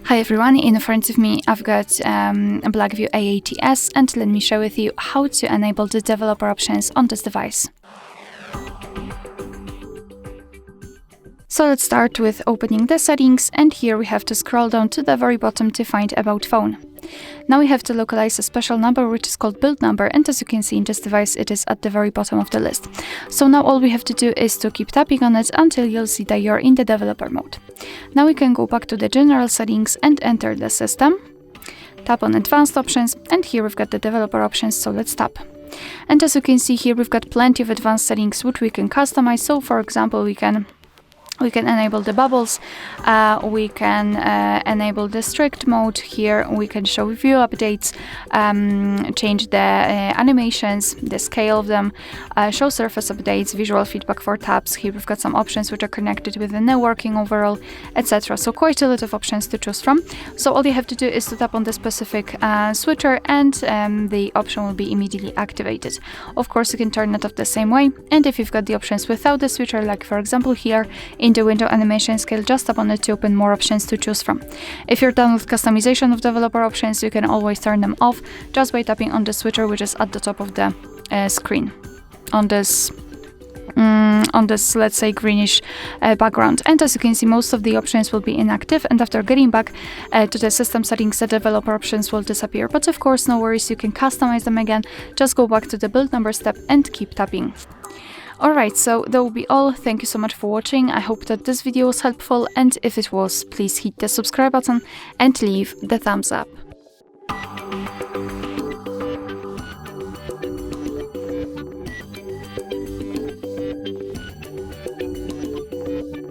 Hi everyone, in front of me I've got a Blackview A80s, and let me share with you how to enable the developer options on this device. So let's start with opening the settings, and here we have to scroll down to the very bottom to find About Phone. Now we have to localize a special number which is called build number, and as you can see in this device it is at the very bottom of the list. So now all we have to do is to keep tapping on it until you'll see that you're in the developer mode. Now we can go back to the general settings and enter the system. Tap on advanced options, and here we've got the developer options, so let's tap. And as you can see here we've got plenty of advanced settings which we can customize. So for example we can enable the bubbles, we can enable the strict mode. Here we can show view updates, change the animations, the scale of them, show surface updates, visual feedback for tabs. Here we've got some options which are connected with the networking overall, etc. So quite a lot of options to choose from. So all you have to do is to tap on the specific switcher, and the option will be immediately activated. Of course you can turn it off the same way, and if you've got the options without the switcher, like for example here in the window animation scale, just tap on it to open more options to choose from. If you're done with customization of developer options, you can always turn them off just by tapping on the switcher which is at the top of the screen on this let's say greenish background. And as you can see, most of the options will be inactive, and after getting back to the system settings, the developer options will disappear. But of course no worries, you can customize them again. Just go back to the build number step and keep tapping. Alright, so that will be all. Thank you so much for watching. I hope that this video was helpful, and if it was, please hit the subscribe button and leave the thumbs up.